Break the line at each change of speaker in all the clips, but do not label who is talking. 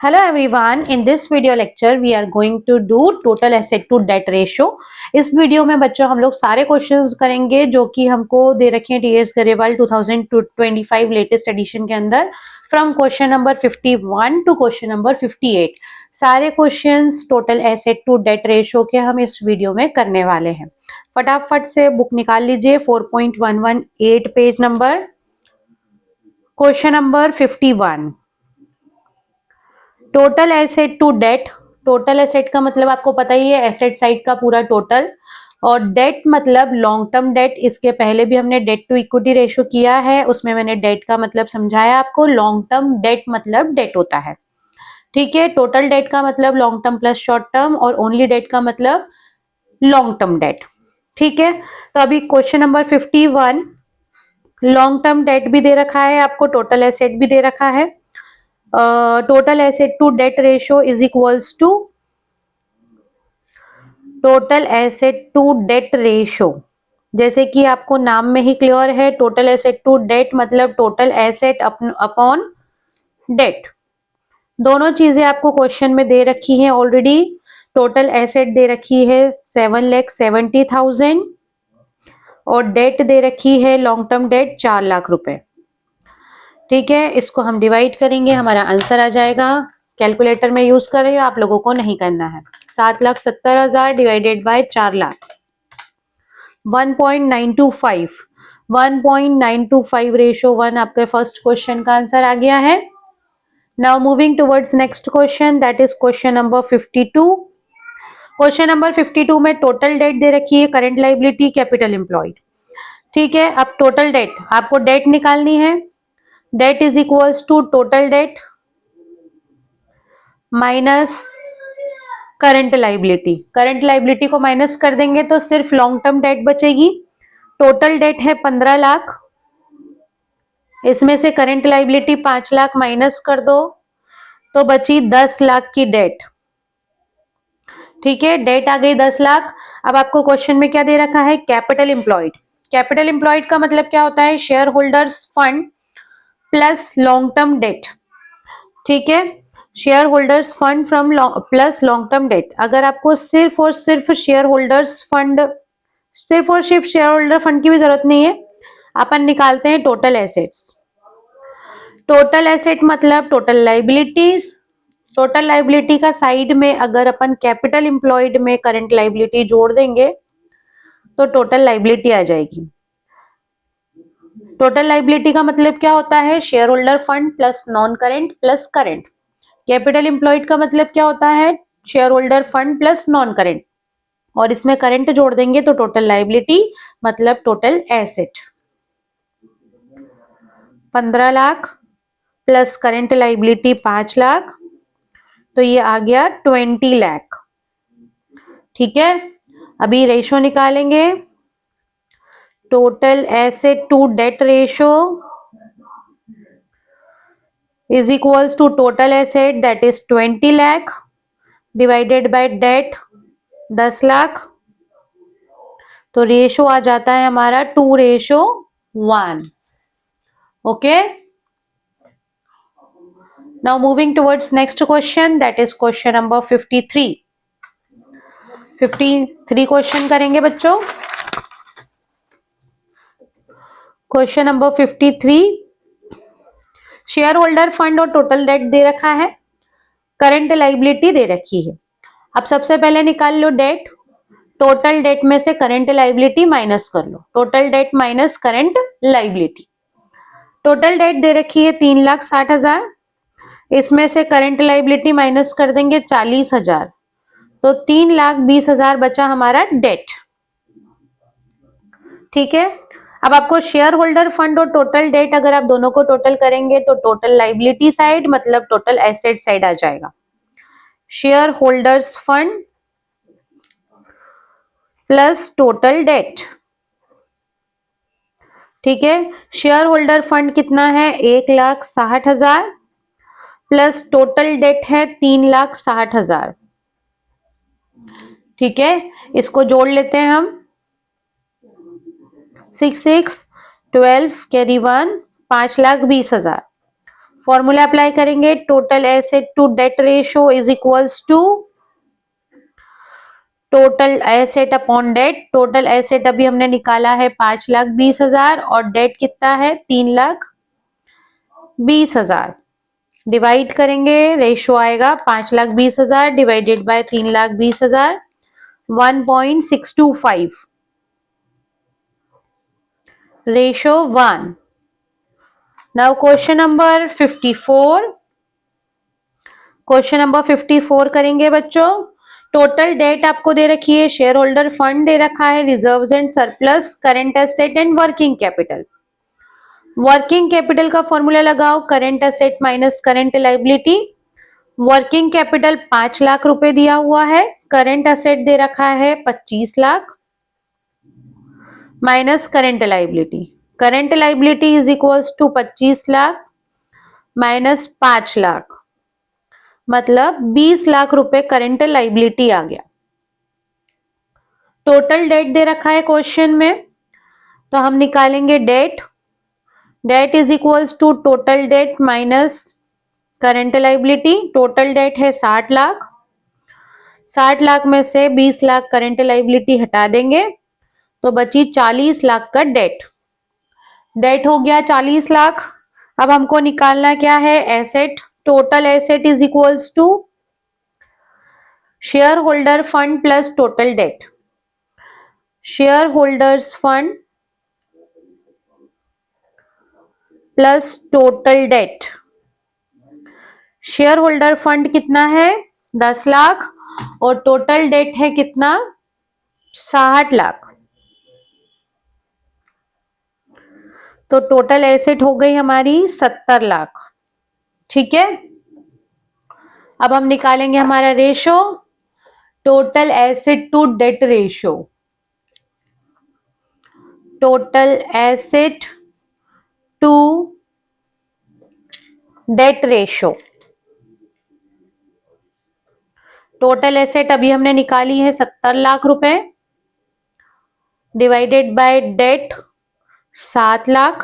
Hello everyone, in this video lecture we are going to do total asset to debt ratio। इस video में बच्चों हम लोग सारे क्वेश्चंस करेंगे जो कि हमको दे रखे हैं टीएस गरेवाल 2025 लेटेस्ट एडिशन के अंदर from question number 51 to question number 58। सारे questions total asset to debt ratio के हम इस वीडियो में करने वाले हैं। फटाफट से बुक निकाल लीजिए 4.118 page number, question number 51। Total asset to debt, total asset का मतलब आपको पता ही है एसेट साइड का पूरा टोटल, और डेट मतलब लॉन्ग टर्म डेट। इसके पहले भी हमने डेट टू इक्विटी रेशियो किया है, उसमें मैंने डेट का मतलब समझाया आपको। लॉन्ग टर्म डेट मतलब डेट होता है, ठीक है। टोटल डेट का मतलब long term plus short term, और ओनली डेट का मतलब लॉन्ग टर्म डेट, ठीक है। तो अभी question number 51, long term date भी दे रखा है आपको, टोटल एसेट भी दे रखा है। Total asset to debt ratio is equals to total asset to debt ratio. जैसे कि आपको नाम में ही क्लियर है, टोटल एसेट टू डेट मतलब टोटल एसेट अपॉन डेट। दोनों चीजें आपको क्वेश्चन में दे रखी हैं ऑलरेडी। टोटल एसेट दे रखी है 7,70,000 और डेट दे रखी है लॉन्ग टर्म डेट 4 लाख रुपए, ठीक है। इसको हम डिवाइड करेंगे, हमारा आंसर आ जाएगा। कैलकुलेटर में यूज कर रही हो, आप लोगों को नहीं करना है। 7,70,000 डिवाइडेड बाय 4 लाख, 1.925, 1.925 रेशियो 1 आपके फर्स्ट क्वेश्चन का आंसर आ गया है। Now moving towards next question, that is question number 52। Question number 52 में टोटल डेट दे रखी है, करंट लाइबिलिटी, कैपिटल एम्प्लॉयड, ठीक है। अब टोटल डेट, आपको डेट निकालनी है। Debt is equals to total debt minus current liability. Current liability को माइनस कर देंगे तो सिर्फ लॉन्ग टर्म डेट बचेगी। टोटल डेट है 15 लाख, इसमें से करंट लाइबिलिटी 5 लाख माइनस कर दो तो बची 10 लाख की डेट, ठीक है। डेट आ गई 10 लाख। अब आपको क्वेश्चन में क्या दे रखा है, कैपिटल एम्प्लॉयड। कैपिटल एम्प्लॉयड का मतलब क्या होता है, share holders fund plus long term date, ठीक है। Share holders fund from plus long term date. अगर आपको सिर्फ और सिर्फ शेयर होल्डर्स फंड, सिर्फ और सिर्फ शेयर होल्डर फंड की भी जरूरत नहीं है, अपन निकालते हैं टोटल एसेट्स। टोटल एसेट मतलब टोटल लाइबिलिटीज। टोटल लाइबिलिटी का साइड में अगर अपन कैपिटल एम्प्लॉयड में करंट लाइबिलिटी जोड़ देंगे तो टोटल लाइबिलिटी आ जाएगी। टोटल लाइबिलिटी का मतलब क्या होता है, share holder fund plus non current plus current. Capital employed का मतलब क्या होता है, share holder fund plus non current, और इसमें करंट जोड़ देंगे तो टोटल लाइबिलिटी मतलब total asset. 15 lakh plus current liability 5 lakh, तो ये आ गया 20 लाख, ठीक है। अभी रेशो निकालेंगे, total asset to debt ratio is equals to total asset that is 20 lakh divided by debt 10 lakh, तो रेशो आ जाता है हमारा 2:1। Okay, now moving towards next question, that is question number 53। 53 question करेंगे बच्चों। Question number 53, share holder fund और total debt दे रखा है, current liability दे रखी है। अब सबसे पहले निकाल लो डेट। टोटल डेट में से करंट लाइबिलिटी माइनस कर लो, total debt minus current liability. Total debt दे रखी है 3,60,000, इसमें से करंट लाइबिलिटी माइनस कर देंगे 40,000, तो 3,20,000 बचा हमारा डेट, ठीक है। अब आपको शेयर होल्डर फंड और टोटल डेट अगर आप दोनों को टोटल करेंगे तो टोटल लाइबिलिटी साइड मतलब टोटल एसेट साइड आ जाएगा। Share holders fund plus total date, ठीक है। शेयर होल्डर फंड कितना है, 1,60,000 प्लस टोटल डेट है 3,60,000, ठीक है। इसको जोड़ लेते हैं हम, 6 6 12 कैरी 1, 5,20,000, फॉर्मूला अप्लाई करेंगे, total asset to debt ratio is equals to total asset upon debt. Total asset अभी हमने निकाला है 5,20,000 और डेट कितना है 3,20,000। डिवाइड करेंगे, रेशियो आएगा 5,20,000 divided by 3,20,000, 1.625 ratio 1। Now question number 54। Question number 54 करेंगे बच्चों। टोटल डेट आपको दे रखी है, शेयर होल्डर फंड दे रखा है, reserves and surplus, current asset and working capital. Working capital का फॉर्मूला लगाओ, current asset minus current liability. Working capital 5 lakh रुपए दिया हुआ है, करंट एसेट दे रखा है 25 lakh minus current liability. Current liability is equals to 25 lakh minus 5 lakh, मतलब 20 लाख रुपए करंट लाइबिलिटी आ गया। टोटल डेट दे रखा है क्वेश्चन में, तो हम निकालेंगे debt. Debt is equals to total debt minus current liability. Total debt है 60 लाख, 60 लाख में से 20 लाख करंट लाइबिलिटी हटा देंगे तो बची 40 लाख का डेट। डेट हो गया 40 लाख। अब हमको निकालना क्या है, asset. Total asset is equals to share holder fund plus total debt. Share holders fund plus total debt. Share holder fund कितना है 10 लाख और टोटल डेट है कितना 60 लाख। तो टोटल एसेट हो गई हमारी 70 लाख। ठीक है, अब हम निकालेंगे हमारा ratio, total asset to debt ratio. Total asset to debt ratio. Total asset अभी हमने निकाली है 70 लाख रुपए divided by debt 7 lakh,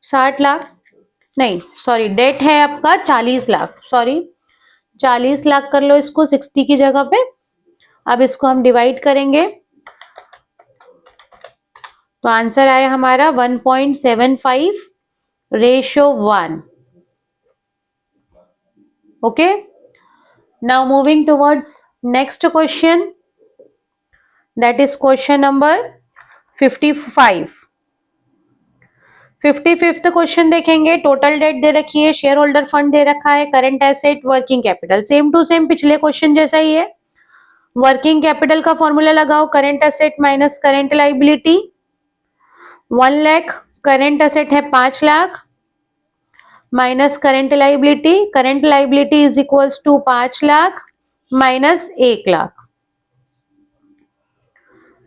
60 lakh नहीं सॉरी, डेट है आपका 40 लाख, सॉरी 40 लाख कर लो इसको 60 की जगह पे। अब इसको हम डिवाइड करेंगे तो आंसर आया हमारा 1.75 ratio 1। Okay, now moving towards next question, that is question number 55। 55th question देखेंगे। टोटल डेट दे रखी है, शेयर होल्डर फंड दे रखा है, current asset, working capital. Same to same पिछले क्वेश्चन जैसा ही है। वर्किंग कैपिटल का फॉर्मूला लगाओ, current asset minus current liability. 1 lakh, current asset है 5 lakh minus current liability. Current liability is equals to 5 lakh minus 1 lakh.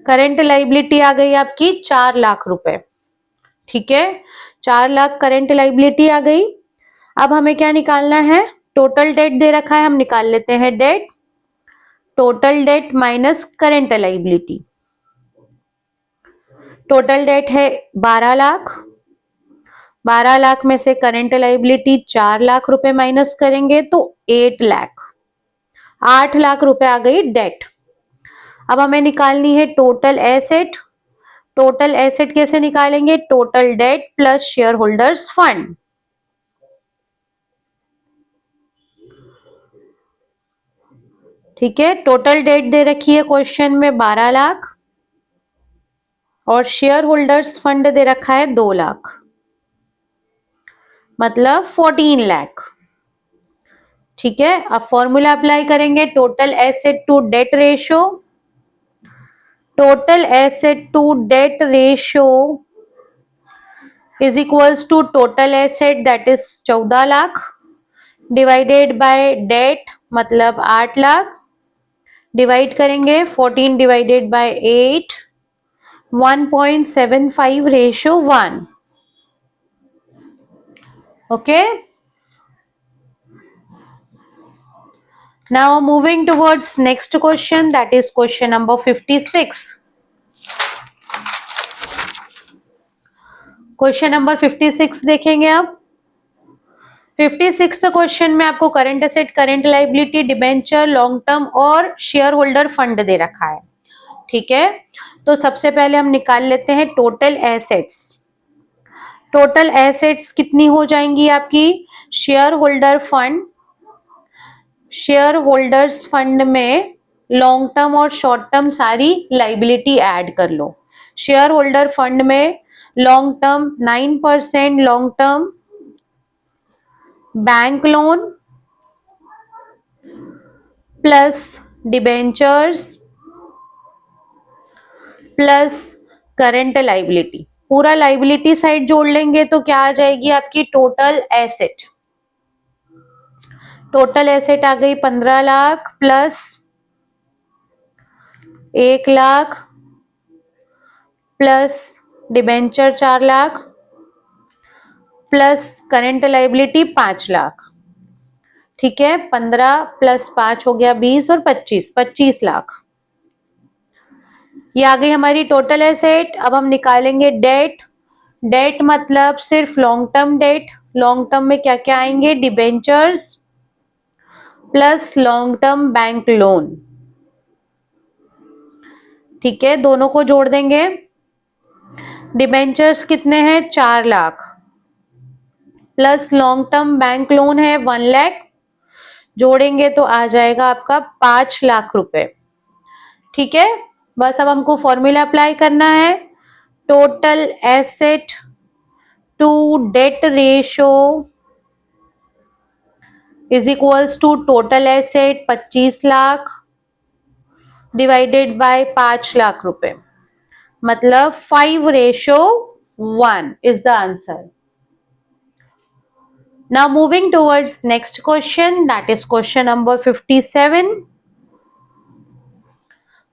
Current liability आ गई आपकी 4 लाख रुपए। ठीक है, 4 लाख करंट लाइबिलिटी आ गई। अब हमें क्या निकालना है, टोटल डेट दे रखा है, हम निकाल लेते हैं debt. Total debt minus current liability. Total debt है 12 लाख, 12 लाख में से करंट लाइबिलिटी 4 लाख रुपए माइनस करेंगे तो 8 लाख, 8 लाख रुपए आ गई डेट। अब हमें निकालनी है टोटल एसेट। टोटल एसेट कैसे निकालेंगे, total date plus share holders fund. ठीक है, टोटल डेट दे रखी है क्वेश्चन में 12 लाख और शेयर होल्डर्स फंड दे रखा है 2 लाख, मतलब 14 लाख। ठीक है, अब फॉर्मूला अप्लाई करेंगे, total asset to debt ratio. Total asset to debt ratio is equals to total asset that is 14 lakh divided by debt मतलब 8 लाख। डिवाइड करेंगे 14 divided by 8, 1.75 ratio 1। Okay, now moving towards next question, that is question number 56। Question number 56 देखेंगे आप। 56 question में आपको current asset, current liability, debenture, long term और share holder fund दे रखा है। ठीक है, तो सबसे पहले हम निकाल लेते हैं टोटल एसेट्स। टोटल एसेट्स कितनी हो जाएंगी आपकी? Share holder fund, share holders fund में लॉन्ग टर्म और शॉर्ट टर्म सारी लाइबिलिटी ऐड कर लो। शेयर होल्डर फंड में long term 9% long term bank loan plus debentures plus current liability, पूरा लाइबिलिटी साइड जोड़ लेंगे तो क्या आ जाएगी आपकी टोटल एसेट? टोटल एसेट आ गई 15 lakh plus 1 lakh plus debenture 4 lakh plus current liability 5 lakh. ठीक है, 15 प्लस 5 हो गया 20 और 25 लाख। ये आ गई हमारी टोटल एसेट। अब हम निकालेंगे डेट। डेट मतलब सिर्फ long term date. Long term में क्या क्या आएंगे? Debentures plus long term bank loan. ठीक है, दोनों को जोड़ देंगे। डिबेंचर्स कितने हैं? 4 lakh plus long term bank loan है 1 लाख, जोड़ेंगे तो आ जाएगा आपका 5 लाख रुपए। ठीक है, बस अब हमको फॉर्मूला अप्लाई करना है। Total asset to debt ratio is equals to total asset 25 lakh divided by 5 lakh रुपए, मतलब 5:1 is the answer. Now moving towards next question, that is question number 57.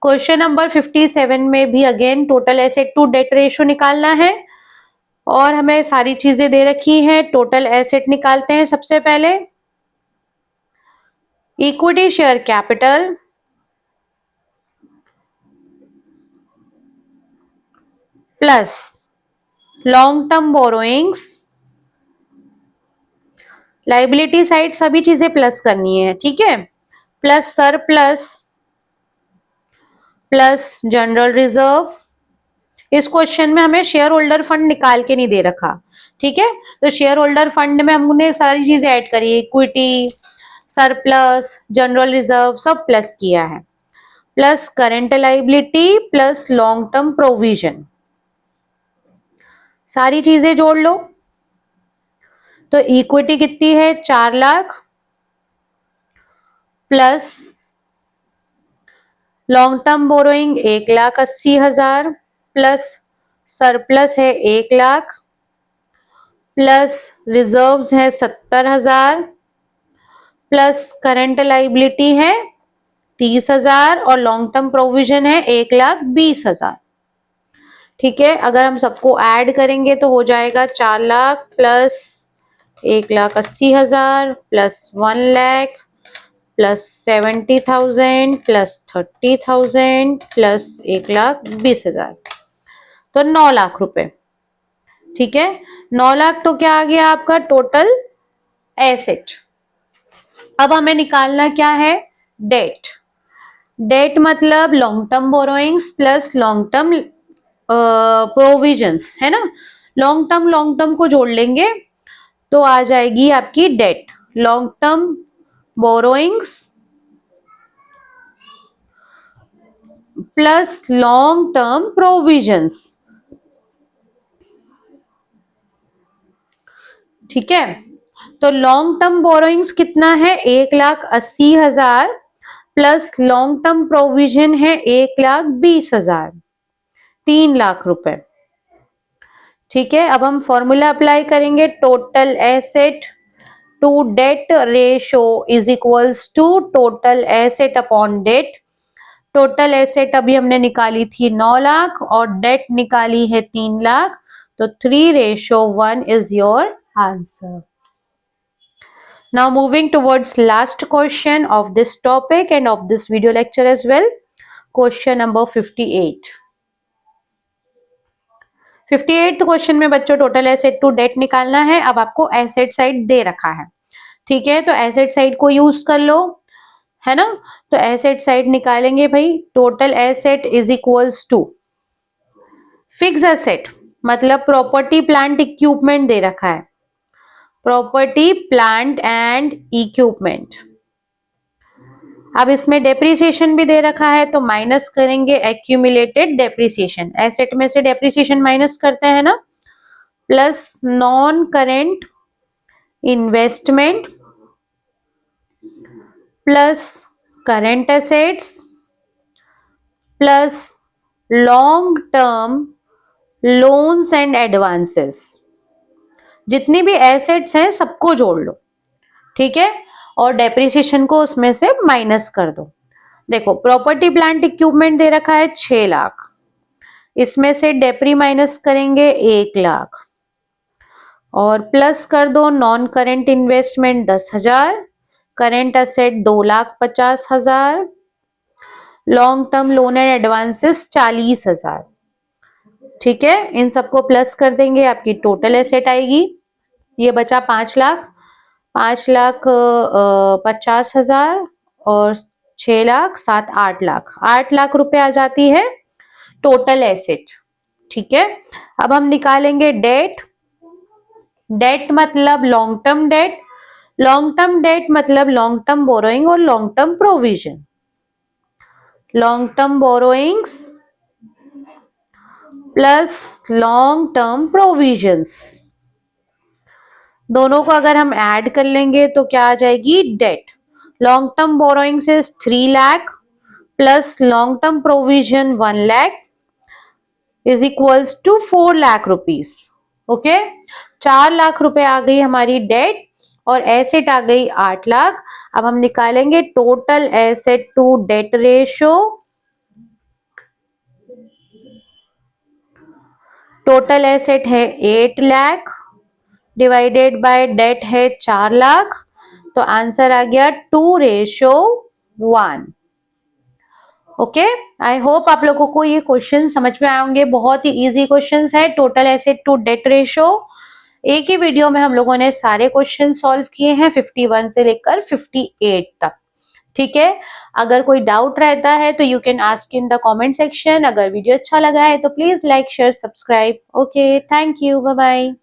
Question number 57 में भी again total asset to debt ratio निकालना है और हमें सारी चीजें दे रखी हैं। टोटल एसेट निकालते हैं सबसे पहले। Equity share capital plus long term borrowings, liability side सभी चीजें प्लस करनी है। ठीक है, plus surplus plus general reserve. इस क्वेश्चन में हमें शेयर होल्डर फंड निकाल के नहीं दे रखा। ठीक है, तो शेयर होल्डर फंड में हमने सारी चीजें ऐड करी, इक्विटी, सरप्लस, जनरल रिजर्व सब प्लस किया है, plus current liability plus long term provision, सारी चीजें जोड़ लो। तो इक्विटी कितनी है? 4 lakh plus long term borrowing 1,80,000 plus surplus है 1 लाख प्लस रिजर्व्स है 70,000 प्लस करंट लाइबिलिटी है 30,000 और लॉन्ग टर्म प्रोविजन है 1,20,000। ठीक है, अगर हम सबको ऐड करेंगे तो हो जाएगा 4 lakh plus 1,80,000 plus 1 lakh plus 70,000 plus 30,000 plus 1,20,000, तो 9 लाख रुपए। ठीक है, 9 लाख तो क्या आ गया आपका टोटल एसेट। अब हमें निकालना क्या है? डेट। डेट मतलब long term borrowings plus long term provisions, है ना। लॉन्ग टर्म को जोड़ लेंगे तो आ जाएगी आपकी debt. Long term borrowings plus long term provisions. ठीक है, तो लॉन्ग टर्म बोरोइंग्स कितना है? 1,80,000 प्लस लॉन्ग टर्म प्रोविजन है 1,20,000, 3 लाख रुपए। ठीक है, अब हम फॉर्मूला अप्लाई करेंगे। Total asset to debt ratio is equals to total asset upon debt. Total asset अभी हमने निकाली थी 9 लाख और डेट निकाली है 3 लाख, तो 3:1 is your answer. Now moving towards last question of this topic and of this video lecture as well. Question number 58. 58th question में बच्चों टोटल एसेट टू डेट निकालना है। अब आपको एसेट साइड दे रखा है, ठीक है, तो एसेट साइड को यूज कर लो, है ना। तो एसेट साइड निकालेंगे भाई, total asset is equals to fix asset मतलब प्रॉपर्टी प्लांट इक्विपमेंट दे रखा है, प्रॉपर्टी प्लांट एंड इक्विपमेंट। अब इसमें डेप्रिसिएशन भी दे रखा है तो माइनस करेंगे एक्यूमुलेटेड डेप्रिसिएशन, एसेट में से डेप्रिसिएशन माइनस करते हैं ना, plus non current investment plus current assets plus long term loans and advances. जितनी भी एसेट्स हैं सबको जोड़ लो, ठीक है, और डेप्रिसिएशन को उसमें से माइनस कर दो। देखो प्रॉपर्टी प्लांट इक्विपमेंट दे रखा है 6 लाख, इसमें से डेप्री माइनस करेंगे 1 लाख और प्लस कर दो non current investment 10,000, current asset 2,50,000, long term loan and advances 40,000, ठीक है। इन सबको प्लस कर देंगे, आपकी टोटल एसेट आएगी, ये बचा 5 लाख, 5,50,000 और 6 लाख 7 8 लाख, 8 लाख रुपए आ जाती है टोटल एसेट, ठीक है। अब हम निकालेंगे डेट, डेट मतलब long term date, long term date मतलब लॉन्ग टर्म बोरोइंग और long term provision, long term borrowings plus long term provisions, दोनों को अगर हम ऐड कर लेंगे तो क्या आ जाएगी debt. Long term borrowings is 3 lakh plus long term provision 1 lakh is equals to 4 lakh rupees, okay. 4 lakh रुपए आ गई हमारी डेट और एसेट आ गई 8 लाख। अब हम निकालेंगे total asset to debt ratio, total asset है 8 लाख डिवाइडेड बाय डेट है 4 लाख, तो आंसर आ गया 2:1। ओके, आई होप आप लोगों को ये क्वेश्चन समझ में आए होंगे, बहुत ही इजी क्वेश्चंस है। Total asset to debt ratio, एक ही वीडियो में हम लोगों ने सारे क्वेश्चन सॉल्व किए हैं 51 से लेकर 58 तक, ठीक है। अगर कोई डाउट रहता है तो you can ask in the comment section. अगर वीडियो अच्छा लगा है तो please like share subscribe. Okay, thank you, bye bye.